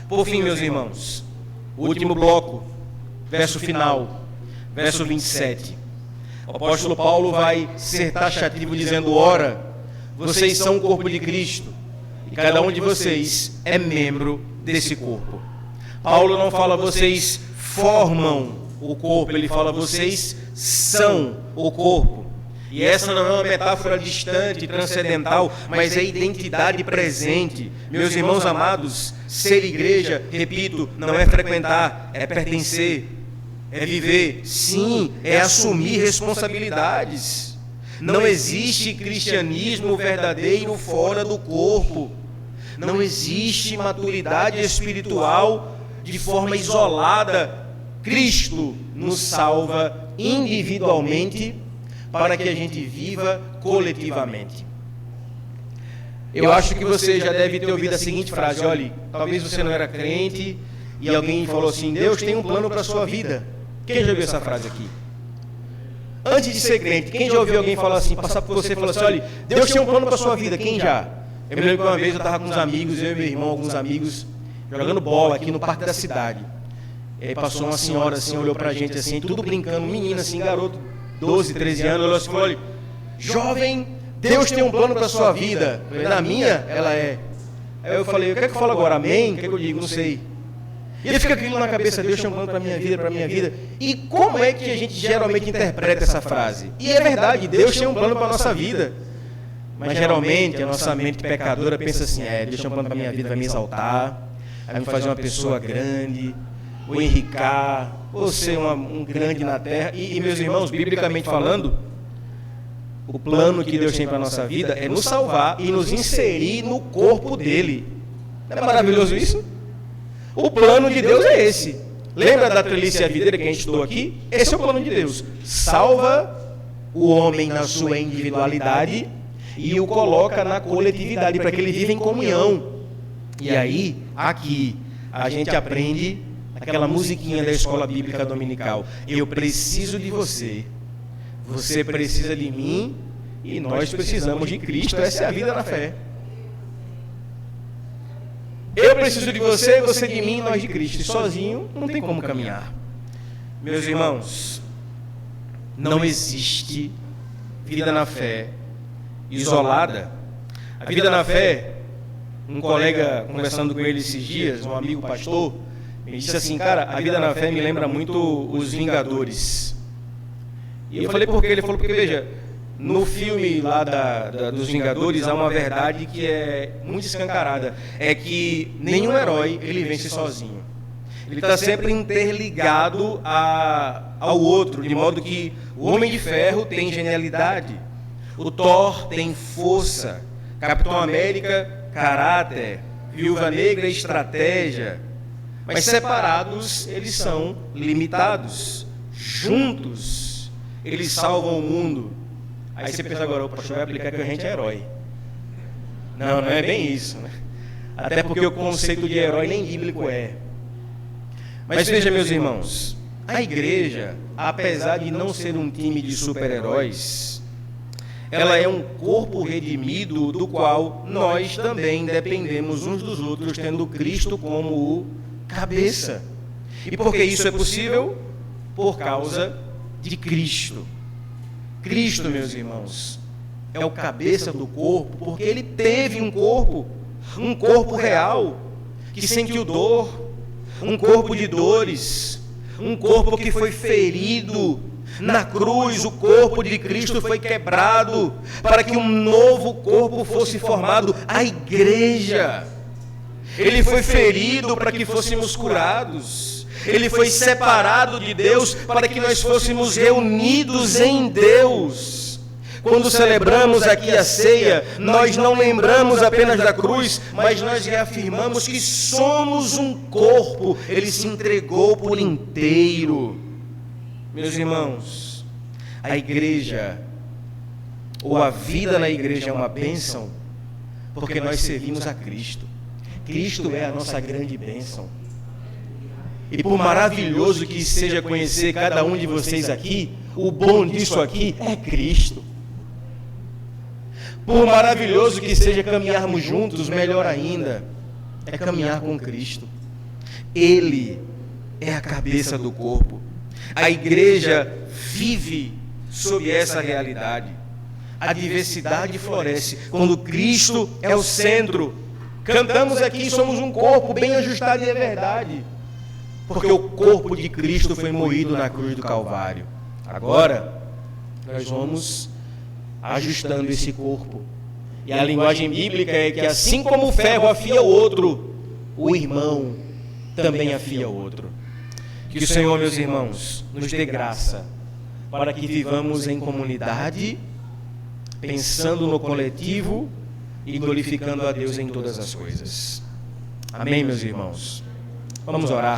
Por fim, meus irmãos, o último bloco, verso final, verso 27. O apóstolo Paulo vai ser taxativo dizendo, ora, vocês são o corpo de Cristo, e cada um de vocês é membro desse corpo. Paulo não fala vocês formam o corpo, ele fala vocês são o corpo. E essa não é uma metáfora distante, transcendental, mas é identidade presente. Meus irmãos amados, ser igreja, repito, não é frequentar, é pertencer, é viver. Sim, é assumir responsabilidades. Não existe cristianismo verdadeiro fora do corpo. Não existe maturidade espiritual de forma isolada. Cristo nos salva individualmente para que a gente viva coletivamente. Eu acho que você já deve ter ouvido a seguinte frase, olha, talvez você não era crente e alguém falou assim, Deus tem um plano para a sua vida. Quem já ouviu essa frase aqui? Antes de ser crente, quem já ouviu alguém falar assim, passar por você e falar assim, olha, Deus tem um plano para a sua vida, quem já? Eu me lembro que uma vez eu estava com uns amigos, eu e meu irmão, alguns amigos, jogando bola aqui no parque da cidade. E aí passou uma senhora assim, olhou pra gente assim, tudo brincando, menina assim, garoto, 12, 13 anos, olhou assim e falou, olha, jovem, Deus tem um plano para a sua vida. Eu falei, na minha, ela é. Aí eu falei, o que é que eu falo agora? Amém? O que é que eu digo? Não sei. E ele fica aquilo na cabeça, Deus tem um plano para a minha vida, para a minha vida. E como é que a gente geralmente interpreta essa frase? E é verdade, Deus tem um plano para a nossa vida. Mas geralmente a nossa mente pecadora pensa assim, Deus tem um plano para a minha vida, vai me exaltar, vai me fazer uma pessoa grande, vou enricar, vou ser um grande na terra. E meus irmãos, biblicamente falando, o plano que Deus tem para a nossa vida é nos salvar e nos inserir no corpo dele. Não é maravilhoso isso? O plano de Deus é esse. Lembra da treliça e a videira que a gente estudou aqui? Esse é o plano de Deus. Salva o homem na sua individualidade e o coloca na coletividade, para que ele viva em comunhão. E aí, aqui, a gente aprende aquela musiquinha da escola bíblica dominical. Eu preciso de você. Você precisa de mim e nós precisamos de Cristo. Essa é a vida na fé. Eu preciso de você, você de mim e nós de Cristo. E sozinho não tem como caminhar. Meus irmãos, não existe vida na fé isolada. A vida na fé, um colega conversando com ele esses dias, um amigo pastor, me disse assim, cara, a vida na fé me lembra muito os Vingadores. E eu falei por quê? Ele falou porque, veja, no filme lá dos Vingadores há uma verdade que é muito escancarada. É que nenhum herói, ele vence sozinho. Ele está sempre interligado ao outro, de modo que o Homem de Ferro tem genialidade, o Thor tem força, Capitão América, caráter, Viúva Negra, estratégia. Mas separados, eles são limitados. Juntos, eles salvam o mundo. Aí você pensa agora, o pastor vai aplicar que a gente é herói. Não, não é bem isso, né? Até porque o conceito de herói nem bíblico é. Mas veja, meus irmãos, a igreja, apesar de não ser um time de super-heróis, ela é um corpo redimido do qual nós também dependemos uns dos outros, tendo Cristo como o cabeça. E por que isso é possível? Por causa de Cristo. Cristo, meus irmãos, é o cabeça do corpo, porque ele teve um corpo real, que sentiu dor, um corpo de dores, um corpo que foi ferido. Na cruz, o corpo de Cristo foi quebrado, para que um novo corpo fosse formado, a igreja. Ele foi ferido para que fôssemos curados. Ele foi separado de Deus para que nós fôssemos reunidos em Deus. Quando celebramos aqui a ceia, nós não lembramos apenas da cruz, mas nós reafirmamos que somos um corpo. Ele se entregou por inteiro. Meus irmãos, a igreja, ou a vida na igreja é uma bênção, porque nós servimos a Cristo. Cristo é a nossa grande bênção. E por maravilhoso que seja conhecer cada um de vocês aqui, o bom disso aqui é Cristo. Por maravilhoso que seja caminharmos juntos, melhor ainda, é caminhar com Cristo. Ele é a cabeça do corpo. A igreja vive sob essa realidade. A diversidade floresce quando Cristo é o centro. Cantamos aqui, somos um corpo bem ajustado, e é verdade. Porque o corpo de Cristo foi moído na cruz do Calvário. Agora, nós vamos ajustando esse corpo. E a linguagem bíblica é que assim como o ferro afia o outro, o irmão também afia o outro. Que o Senhor, meus irmãos, nos dê graça para que vivamos em comunidade, pensando no coletivo e glorificando a Deus em todas as coisas. Amém, meus irmãos? Vamos orar.